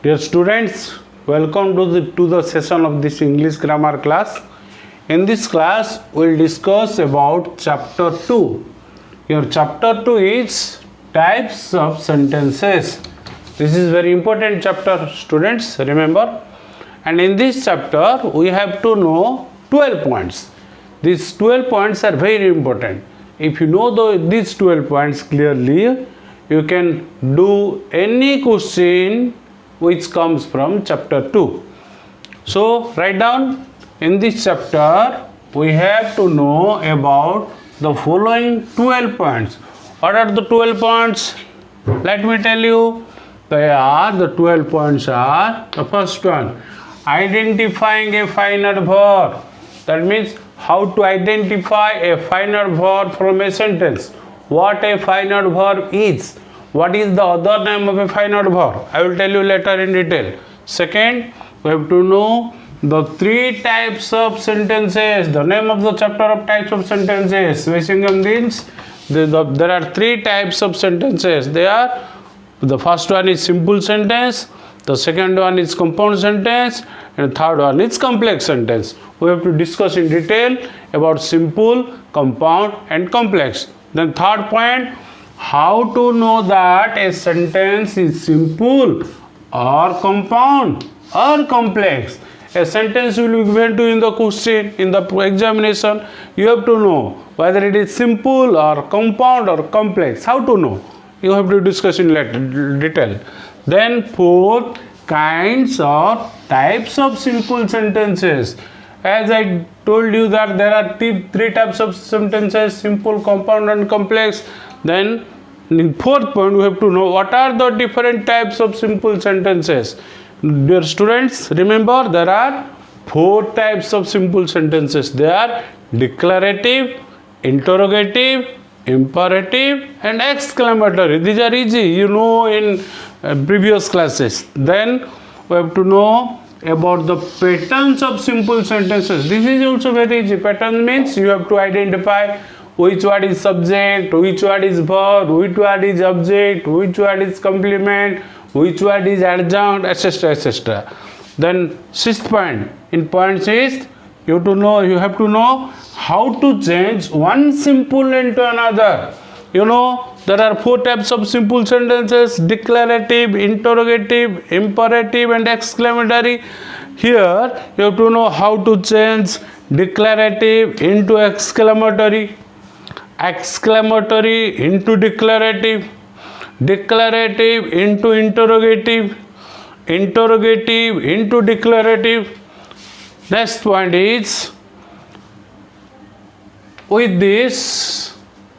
Dear students, welcome to the session of this English grammar class. In this class, we will discuss about chapter 2. Your chapter 2 is types of sentences. This is very important chapter, students, remember. And in this chapter, we have to know 12 points. These 12 points are very important. If you know these 12 points clearly, you can do any question which comes from chapter 2. So write down, in this chapter we have to know about the following 12 points. What are the 12 points? Let me tell you. The 12 points are: the first one, identifying a final verb. That means how to identify a final verb from a sentence. What a final verb is. What is the other name of a final verb? I will tell you later in detail. Second, we have to know the 3 types of sentences. The name of the chapter of types of sentences. Basically means there are 3 types of sentences. The first one is simple sentence, the second one is compound sentence, and the third one is complex sentence. We have to discuss in detail about simple, compound and complex. Then third point, how to know that a sentence is simple or compound or complex. A sentence will be given to you in the question, in the examination. You have to know whether it is simple or compound or complex. How to know? You have to discuss in detail. Then 4 kinds or types of simple sentences. As I told you that there are 3 types of sentences: simple, compound and complex. Then in 4th point, we have to know what are the different types of simple sentences. Dear students, remember there are 4 types of simple sentences. They are declarative, interrogative, imperative and exclamatory. These are easy, you know, in previous classes. Then we have to know about the patterns of simple sentences. This is also very easy. Pattern means you have to identify which word is subject, which word is verb, which word is object, which word is complement, which word is adjunct, etc., etc. Then 6th point, in point 6, you have to know how to change one simple into another. You know, there are 4 types of simple sentences: declarative, interrogative, imperative and exclamatory. Here you have to know how to change declarative into exclamatory, exclamatory into declarative, declarative into interrogative, interrogative into declarative. Next point is, with this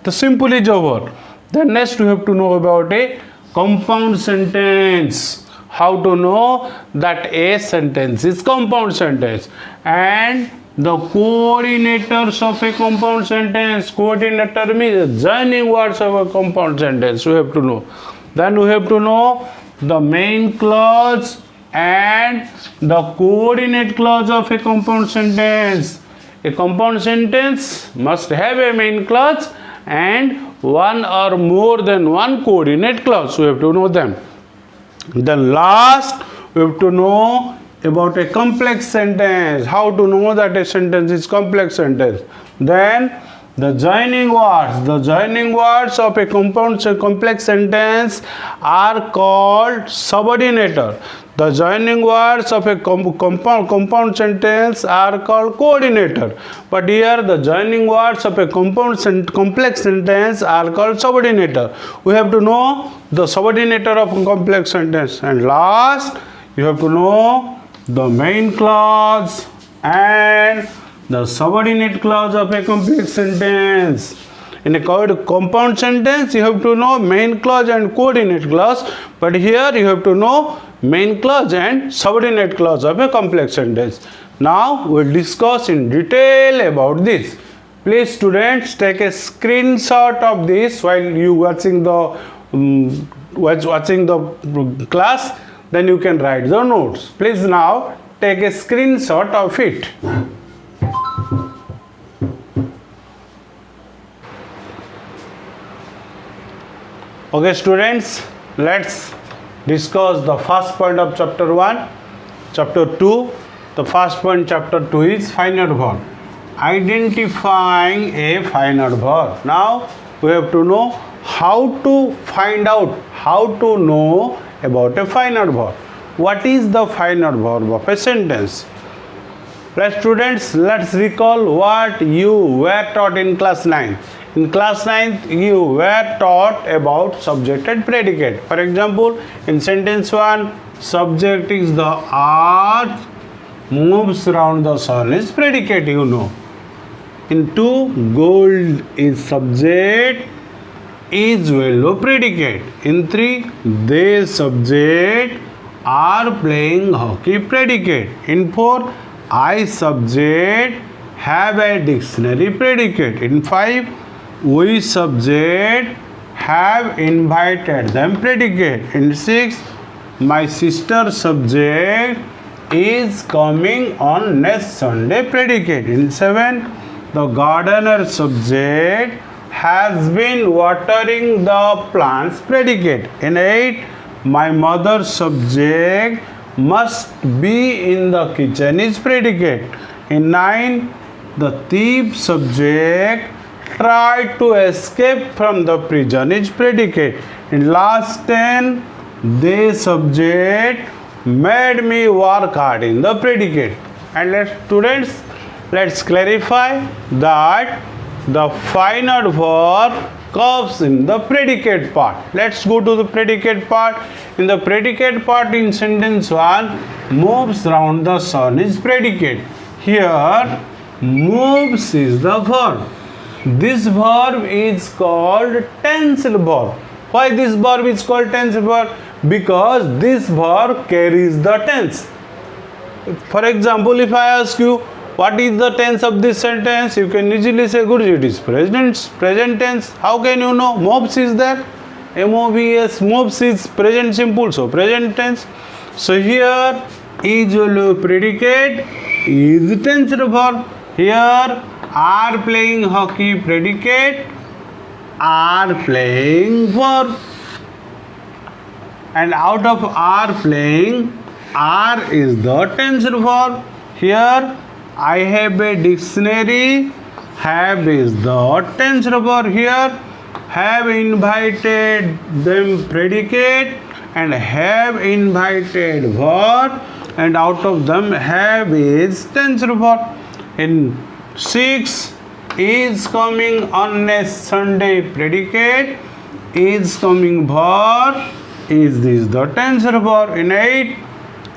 the simple is over. Then next we have to know about a compound sentence. How to know that a sentence is compound sentence, and the coordinators of a compound sentence. Coordinator means joining words of a compound sentence. We have to know. Then we have to know the main clause and the coordinate clause of a compound sentence. A compound sentence must have a main clause and one or more than one coordinate clause. We have to know them. Then last, we have to know about a complex sentence. How to know that a sentence is complex sentence? Then the joining words of a complex sentence are called subordinator. The joining words of a compound sentence are called coordinator. But here the joining words of a complex sentence are called subordinator. We have to know the subordinator of a complex sentence. And last, you have to know the main clause and the subordinate clause of a complex sentence. In a compound sentence, you have to know main clause and coordinate clause, but here you have to know main clause and subordinate clause of a complex sentence. Now we will discuss in detail about this. Please students, take a screenshot of this while you watching the class. Then you can write the notes. Please now take a screenshot of it. Okay students, let's discuss the first point of chapter 1. Chapter 2, the first point chapter 2 is finite verb. Identifying a finite verb. Now we have to know how to find out, how to know about a finite verb. What is the finite verb of a sentence? Students, let's recall what you were taught in class 9. In class 9, you were taught about subject and predicate. For example, in sentence 1, subject is the earth moves around the sun is predicate, you know. In 2, gold is subject, is yellow predicate. In 3, they subject are playing hockey predicate. In 4, I subject have a dictionary predicate. In 5, we subject have invited them predicate. In 6, my sister subject is coming on next Sunday predicate. In 7, the gardener subject has been watering the plants predicate. In 8, my mother subject must be in the kitchen is predicate. In 9, the thief subject tried to escape from the prison is predicate. In last 10, they subject made me work hard in the predicate. And students, let's clarify that the finite verb comes in the predicate part. Let's go to the predicate part. In the predicate part in sentence 1, moves round the sun is predicate. Here, moves is the verb. This verb is called tensile verb. Why this verb is called tensile verb? Because this verb carries the tense. For example, if I ask you, what is the tense of this sentence? You can easily say, Guruji, it is present tense. How can you know? Moves is there. M-O-V-S, moves is present simple, so present tense. So here, is yellow predicate, is tensile verb. Here, are playing hockey predicate, are playing verb. And out of are playing, are is the tensile verb. Here, I have a dictionary, have is the tensile verb. Here, have invited them predicate, and have invited verb, and out of them have is tensile verb. In 6, is coming on a Sunday predicate, is coming verb, is this the tensile verb. In 8,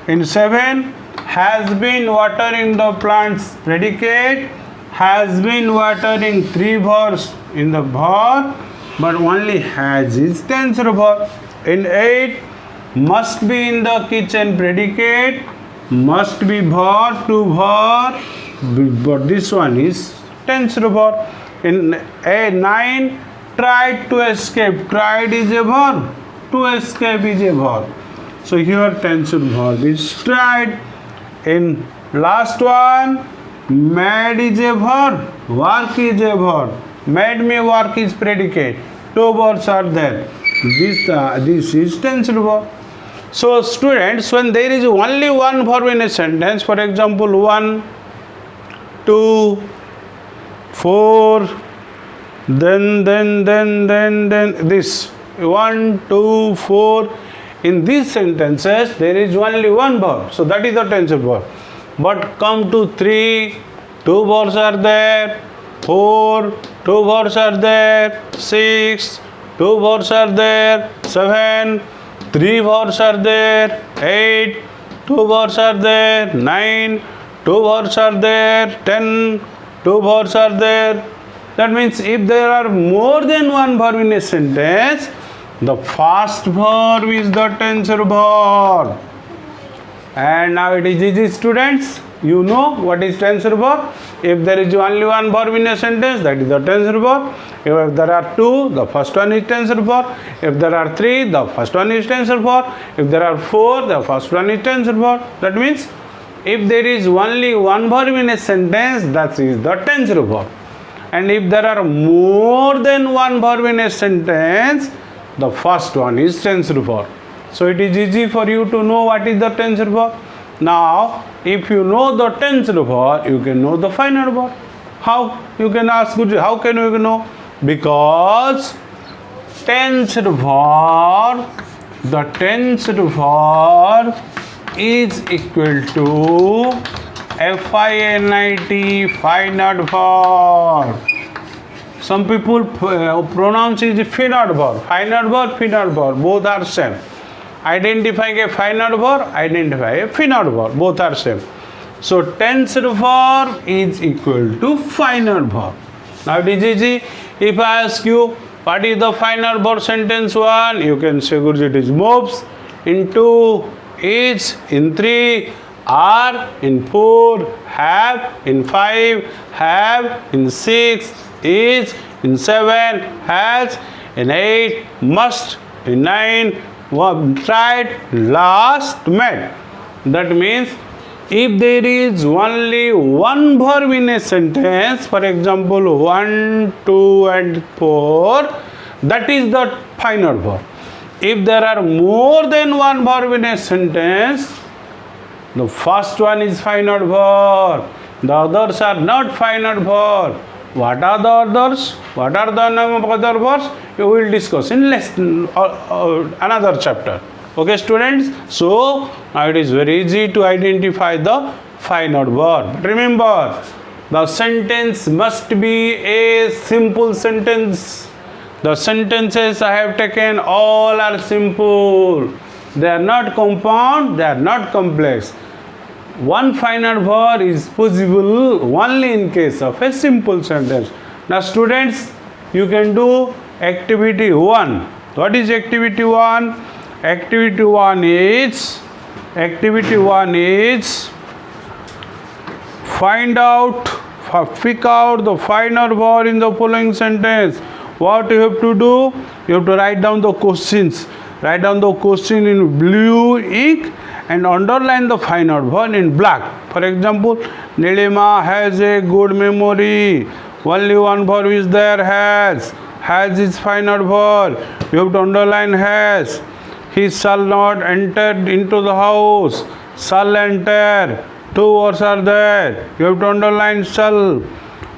in 7, has been watering the plants predicate, has been watering 3 verbs in the verb, but only has is tensile verb. In 8, must be in the kitchen predicate, must be verb to verb, but this one is tensile verb. In 9, tried to escape, tried is a verb, to escape is a verb. So here tensile verb is tried. In last one, made is a verb, work is a verb, made me work is predicate. 2 verbs are there. This is tensile verb. So students, when there is only one verb in a sentence, for example 1, 2, 4, then this 1, 2, 4. In these sentences, there is only one verb, so that is the tensile verb. But come to 3, 2 verbs are there. 4, 2 verbs are there. 6, 2 verbs are there. 7, 3 verbs are there. 8, 2 verbs are there. 9, 2 verbs are there. 10, 2 verbs are there. That means if there are more than one verb in a sentence, the first verb is the tensile verb. And now it is easy, students. You know what is tensile verb. If there is only one verb in a sentence, that is the tensile verb. If there are 2, the first one is tensile verb. If there are 3, the first one is tensile verb. If there are 4, the first one is tensile verb. That means if there is only one verb in a sentence, that is the tensile verb. And if there are more than one verb in a sentence, the first one is tensile verb. So it is easy for you to know what is the tensor verb. Now, if you know the tensor verb, you can know the final verb. How? You can ask, how can you know? Because tensor verb, the tensor verb is equal to FINIT, final verb. Some people pronounce it final verb. Final verb, both are same. Identifying a final verb, identify a final verb, both are same. So tensor verb is equal to final verb. Now it is easy. If I ask you what is the final verb sentence 1, you can say it is moves, in 2 is, in 3 are, in 4 have, in 5 have, in 6 is, in 7 has, in 8 must, in 9 tried, last met. That means if there is only one verb in a sentence, for example 1, 2 and 4, that is the final verb. If there are more than one verb in a sentence, the first one is final verb, the others are not final verb. What are the others? What are the name of other verbs? We will discuss in another chapter. Okay, students? So, now it is very easy to identify the final verb. But remember, the sentence must be a simple sentence. The sentences I have taken all are simple. They are not compound, they are not complex. One final verb is possible only in case of a simple sentence. Now students, you can do activity 1. What is activity 1? Activity 1 is pick out the final verb in the following sentence. What you have to do? You have to write down the questions. Write down the question in blue ink and underline the final verb in black. For example, Nilima has a good memory. Only one verb is there, has. Has is final verb. You have to underline has. He shall not enter into the house. Shall enter. 2 words are there. You have to underline shall.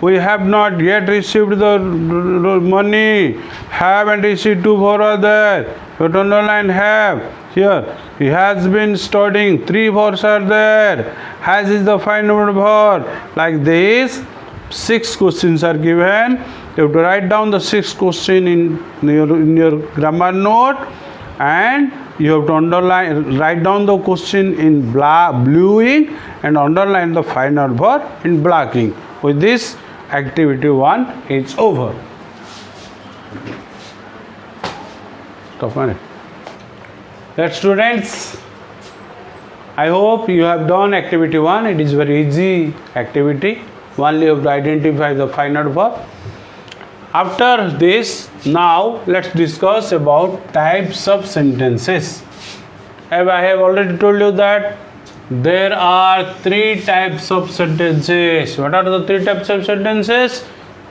We have not yet received the money. Haven't received 2 words are there. You have to underline have. Here, he has been studying. 3 words are there. Has is the final verb. Like this, 6 questions are given. You have to write down the 6 questions in your grammar note, and you have to write down the question in blue ink and underline the final verb in black ink. With this, activity 1 is over. Stop on it. Right, students, I hope you have done activity 1. It is very easy activity. Only you have to identify the final verb. After this, now let's discuss about types of sentences. As I have already told you that there are 3 types of sentences. What are the 3 types of sentences?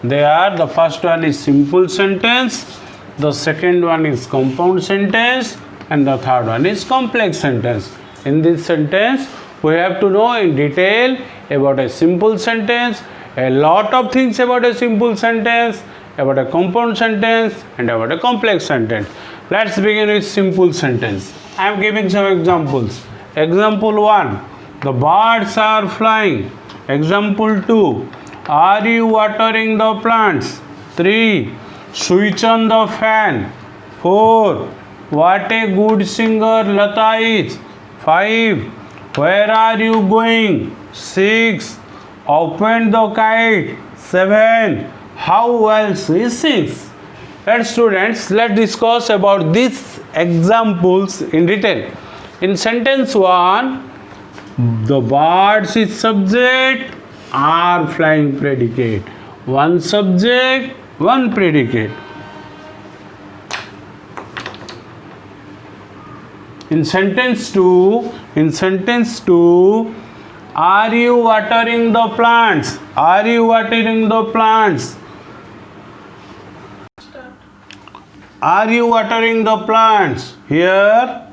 They are, the first one is simple sentence, the second one is compound sentence, and the third one is complex sentence. In this sentence, we have to know in detail about a simple sentence, a lot of things about a simple sentence, about a compound sentence, and about a complex sentence. Let's begin with simple sentence. I am giving some examples. Example 1, the birds are flying. Example 2, are you watering the plants? 3, switch on the fan. 4, what a good singer Lata is. 5, where are you going? 6, open the kite. 7, how well she sings. Right, students, let's discuss about these examples in detail. In sentence 1, the birds is subject, are flying predicate. One subject, one predicate. In sentence 2, are you watering the plants? Are you watering the plants? Are you watering the plants? Here,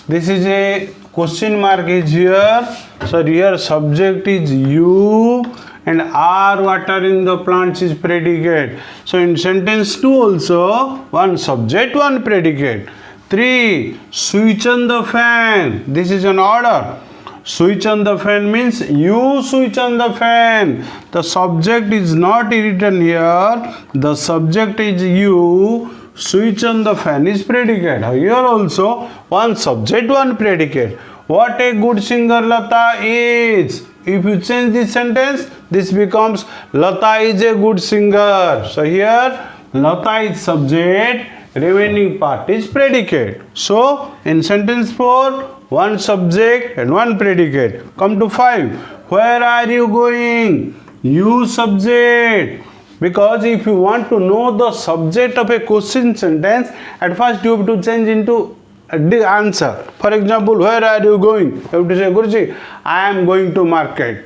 This is a question mark is here. So here subject is you and are water in the plants is predicate. So in sentence 2 also one subject, one predicate. 3. Switch on the fan. This is an order. Switch on the fan means you switch on the fan. The subject is not written here. The subject is you. Switch on the fan is predicate. Here also one subject, one predicate. What a good singer Lata is. If you change this sentence, this becomes Lata is a good singer. So here Lata is subject, remaining part is predicate. So in sentence 4, one subject and one predicate. Come to 5. Where are you going? You subject. Because if you want to know the subject of a question sentence, at first you have to change into the answer. For example, where are you going? You have to say, Guruji, I am going to market.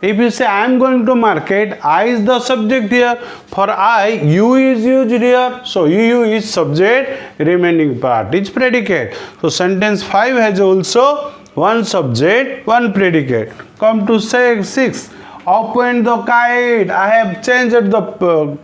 If you say I am going to market, I is the subject here. For I, you is used here. So you is subject, remaining part is predicate. So sentence 5 has also one subject, one predicate. Come to 6. Open the kite. I have changed the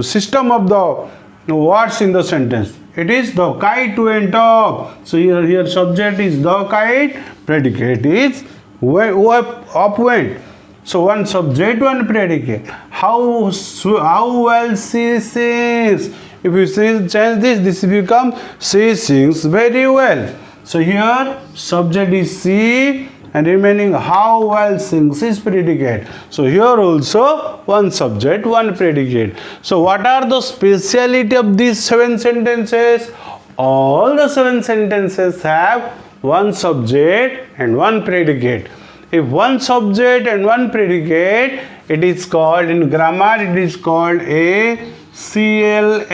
system of the words in the sentence. It is the kite went up. So here subject is the kite, predicate is up went. So one subject, one predicate. How well she sings. If you change this become she sings very well. So here subject is she and remaining how well sings is predicate. So here also one subject, one predicate. So what are the speciality of these 7 sentences? All the 7 sentences have one subject and one predicate. If one subject and one predicate, it is called in grammar, it is called a CLAUSE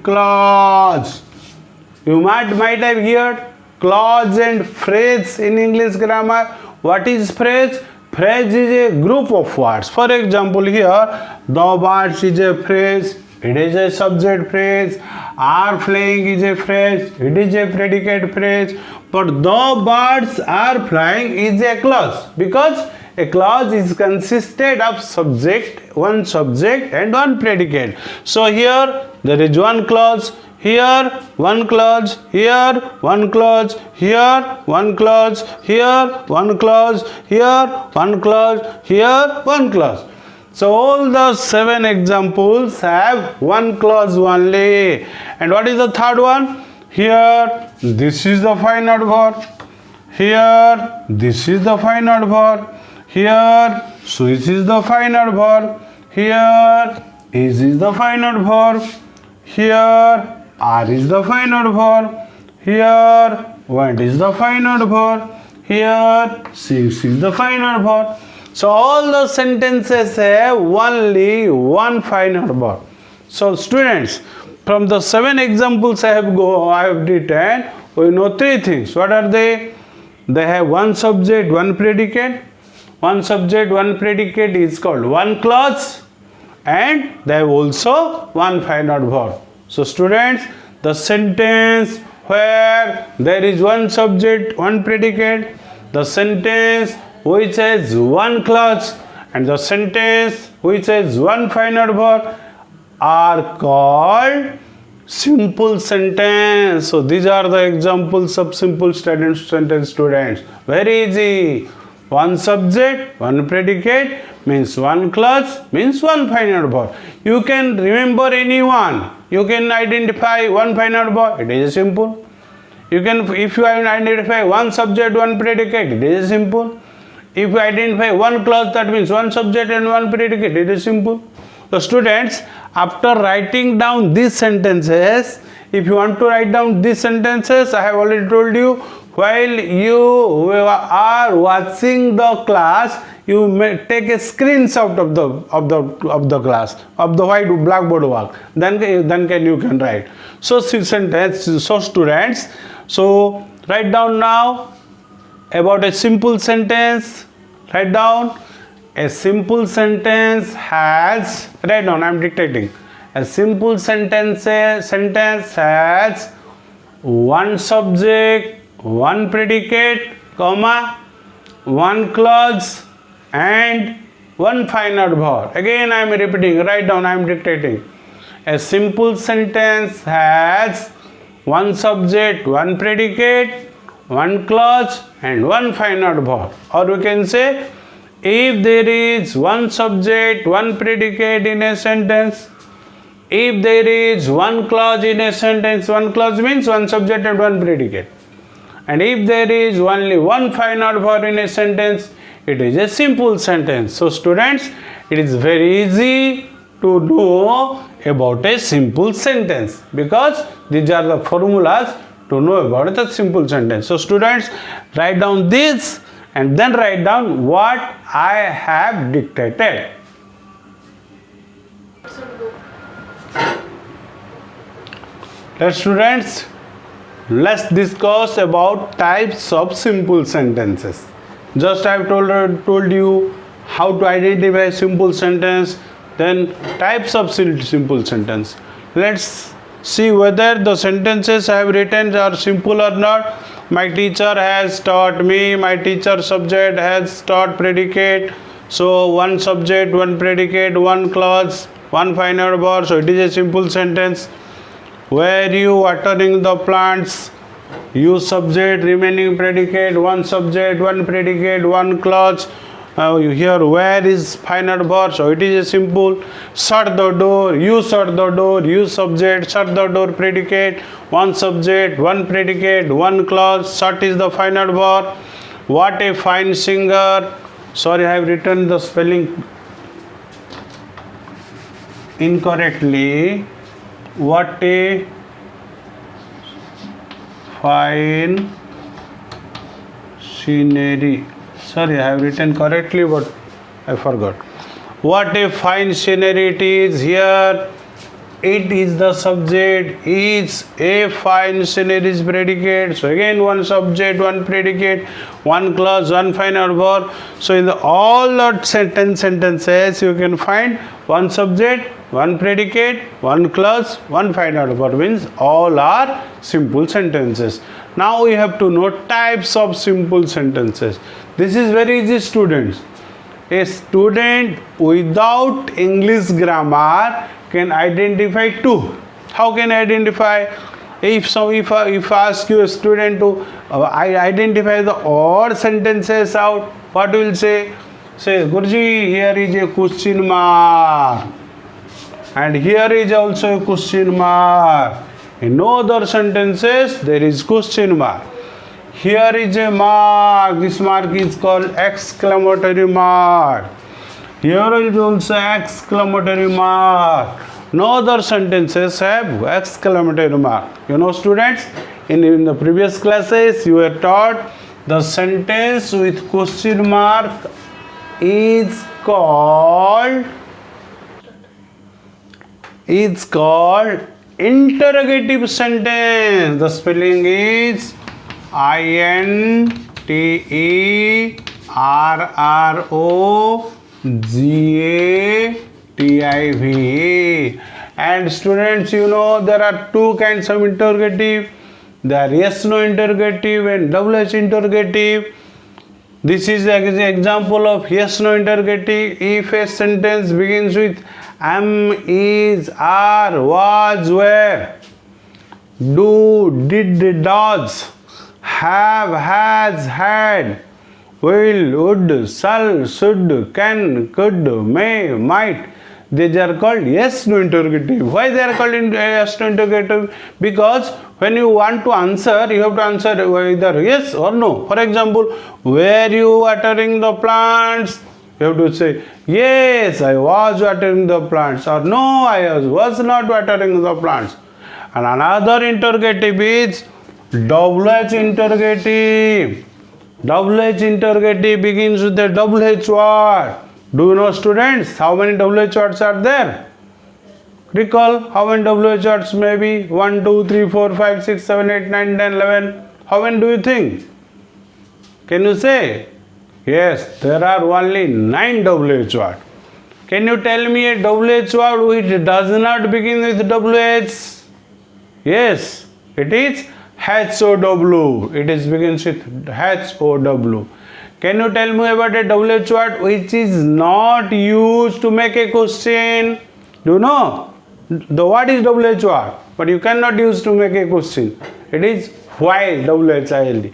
clause. You might have heard clause and phrase in English grammar. What is phrase? Phrase is a group of words. For example, here the birds is a phrase. It is a subject phrase. Are flying is a phrase. It is a predicate phrase. But the birds are flying is a clause, because a clause is consisted of one subject and one predicate. So here there is one clause. Here one clause, here one clause, here one clause, here one clause, here one clause, here one clause. So all the 7 examples have one clause only. And what is the third one? Here this is the final verb. Here this is the final verb. Here switch is the final verb. Here is the final verb. Here are is the final verb. Here went is the final verb. Here six is the final verb. So all the sentences have only one final verb. So students, from the 7 examples I have written, we know 3 things. What are they? They have one subject, one predicate. One subject, one predicate is called one clause, and they have also one final verb. So students, the sentence where there is one subject, one predicate, the sentence which has one clause, and the sentence which has one final verb are called simple sentence. So these are the examples of simple sentence, students. Very easy. One subject, one predicate means one clause, means one final verb. You can remember any one. You can identify one final verb. It is simple. You can, if you identify one subject, one predicate, it is simple. If you identify one clause, that means one subject and one predicate, it is simple. So students, after writing down these sentences, if you want to write down these sentences, I have already told you, while you are watching the class, you may take a screenshot of the class, of the white blackboard work. Then you can write. So sentence. So students, so write down now about a simple sentence. Write down a simple sentence has. Write down. I am dictating. A simple sentence has one subject, one predicate, comma, one clause and one final verb. Again I am repeating, write down, I am dictating. A simple sentence has one subject, one predicate, one clause and one final verb. Or we can say, if there is one subject, one predicate in a sentence, if there is one clause in a sentence, one clause means one subject and one predicate, and if there is only one final verb in a sentence, it is a simple sentence. So students, it is very easy to know about a simple sentence because these are the formulas to know about the simple sentence. So students, write down this and then write down what I have dictated. Students, let's discuss about types of simple sentences. Just I have told you how to identify simple sentence, then types of simple sentence. Let's see whether the sentences I have written are simple or not. My teacher has taught me, my teacher subject has taught predicate. So one subject, one predicate, one clause, one final verb. So it is a simple sentence. Were you watering the plants? You subject, remaining predicate, one subject, one predicate, one clause. Here where is final verb? So it is a simple. Shut the door, you shut the door, you subject, shut the door predicate, one subject, one predicate, one clause, shut is the final verb. What a fine singer. Sorry, I have written the spelling incorrectly. What a fine scenery. Sorry, I have written correctly, but I forgot. What a fine scenery it is. Here, it is the subject. Is a fine scenery is predicate. So again, one subject, one predicate, one clause, one final verb. So in all the sentences, you can find one subject, one predicate, one clause, one final verb, means all are simple sentences. Now we have to know types of simple sentences. This is very easy, students. A student without English grammar can identify two. How can I identify? If I ask you a student to identify the odd sentences out, what will say? Say, Guruji, here is a question mark. And here is also a question mark. In no other sentences, there is question mark. Here is a mark. This mark is called exclamatory mark. Here is also exclamatory mark. No other sentences have exclamatory mark. You know, students, in the previous classes, you were taught the sentence with question mark is called interrogative sentence. The spelling is interrogative. And students, you know, there are two kinds of interrogative. There are yes/no interrogative and double-H interrogative. This is the example of yes/no interrogative. If a sentence begins with am, is, are, was, were, do, did, does, have, has, had, will, would, shall, should, can, could, may, might. These are called yes/no interrogative. Why they are called yes/no interrogative? Because when you want to answer, you have to answer either yes or no. For example, were you watering the plants? You have to say, yes, I was watering the plants, or no, I was not watering the plants. And another interrogative is double-H interrogative. Double-H interrogative begins with the double-H word. Do you know, students, how many double-H words are there? Recall how many double-H words may be? 1, 2, 3, 4, 5, 6, 7, 8, 9, 10, 11. How many do you think? Can you say? Yes, there are only 9 double-H words. Can you tell me a double-H word which does not begin with double-H? Yes, it is HOW. It is begins with HOW. Can you tell me about a WH word which is not used to make a question? Do you know? The word is WH word, but you cannot use to make a question. It is while, WHILD.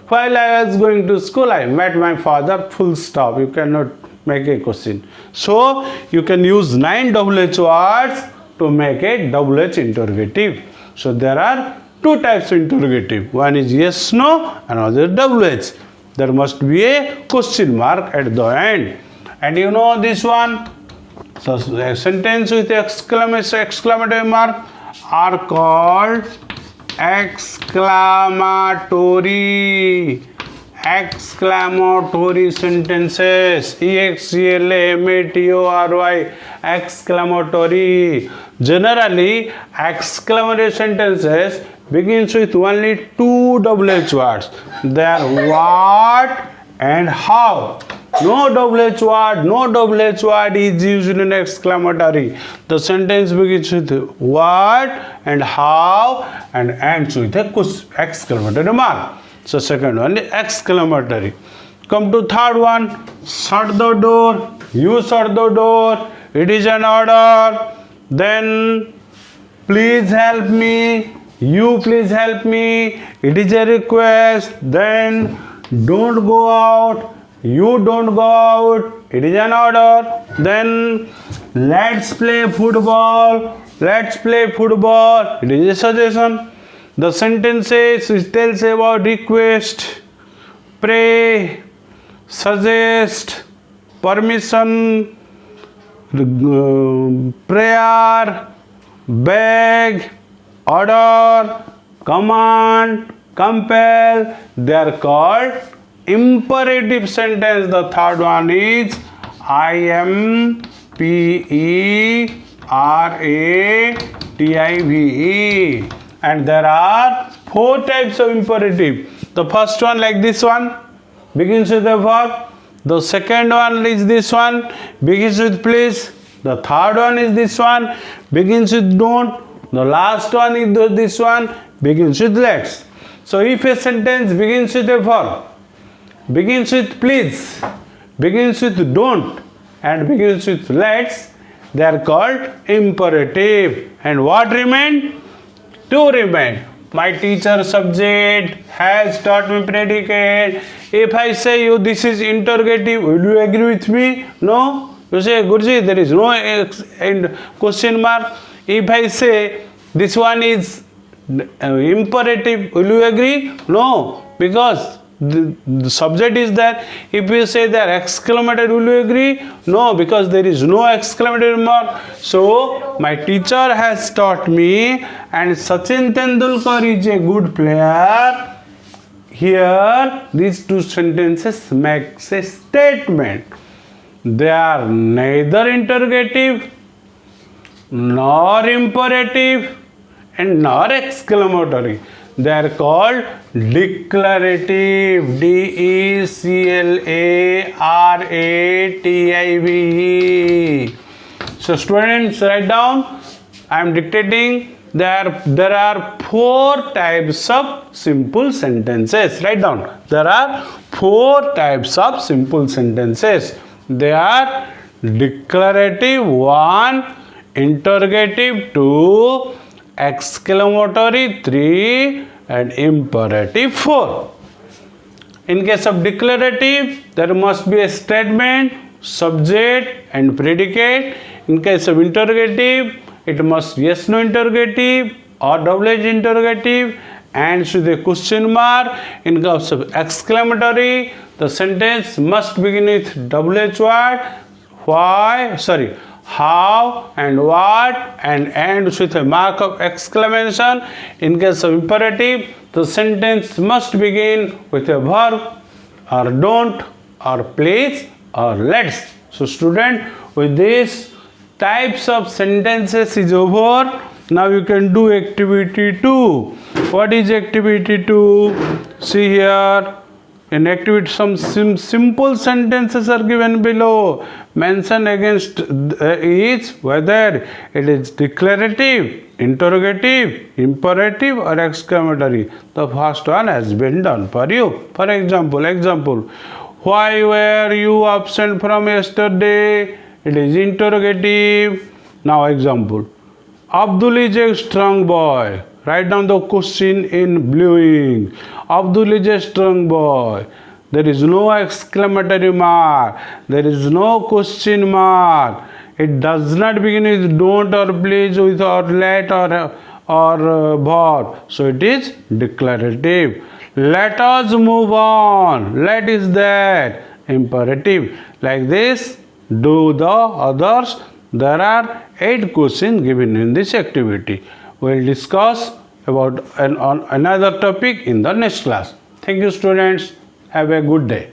While I was going to school, I met my father, full stop. You cannot make a question. So, you can use 9 WH words to make a WH interrogative. So, there are two types of interrogative. One is yes, no, another WH. There must be a question mark at the end. And you know this one? So, a sentence with exclamatory mark are called exclamatory sentences. EXCLAMATORY, exclamatory. Generally, exclamatory sentences begins with only 2 WH words. They are what and how. No WH word is used in exclamatory. The sentence begins with what and how and ends with a exclamatory mark. So second one is exclamatory. Come to third one. Shut the door. You shut the door. It is an order. Then please help me. You please help me. It is a request. Then don't go out. You don't go out. It is an order. Then let's play football. Let's play football. It is a suggestion. The sentences which tells about request, pray, suggest, permission, prayer, beg, order, command, compel, they are called imperative sentence. The third one is imperative. And there are 4 types of imperative. The first one, like this one, begins with a verb. The second one is this one, begins with please. The third one is this one, begins with don't. The last one is this one, begins with let's. So if a sentence begins with a verb, begins with please, begins with don't, and begins with let's, they are called imperative. And what remain? 2 remain. My teacher subject has taught me predicate. If I say you this is interrogative, will you agree with me? No. You say Guruji, there is no question mark. If I say this one is imperative, will you agree? No, because the subject is there. If you say there exclamatory, will you agree? No, because there is no exclamatory mark. So my teacher has taught me, and Sachin Tendulkar is a good player. Here these 2 sentences makes a statement. They are neither interrogative nor imperative and nor exclamatory. They are called declarative. DECLARATIVE. So students, write down. I am dictating. There are 4 types of simple sentences. Write down. There are 4 types of simple sentences. They are declarative 1, interrogative 2, exclamatory 3, and imperative 4. In case of declarative, there must be a statement, subject and predicate. In case of interrogative, it must yes no interrogative or WH interrogative and with a question mark. In case of exclamatory, the sentence must begin with WH word, how and what, and end with a mark of exclamation. In case of imperative, the sentence must begin with a verb or don't or please or let's. So student, with these types of sentences is over. Now you can do activity 2. What is activity 2? See here. in activity some simple sentences are given below. Mention against each whether it is declarative, interrogative, imperative or exclamatory. The first one has been done for you. For example, why were you absent from yesterday? It is interrogative. Now example, Abdul is a strong boy. Write down the question in blue ink. Abdul is a strong boy. There is no exclamatory mark. There is no question mark. It does not begin with don't or please, with or let or verb. So it is declarative. Let us move on. Let is that. Imperative. Like this, do the others. There are 8 questions given in this activity. We will discuss about another topic in the next class. Thank you, students. Have a good day.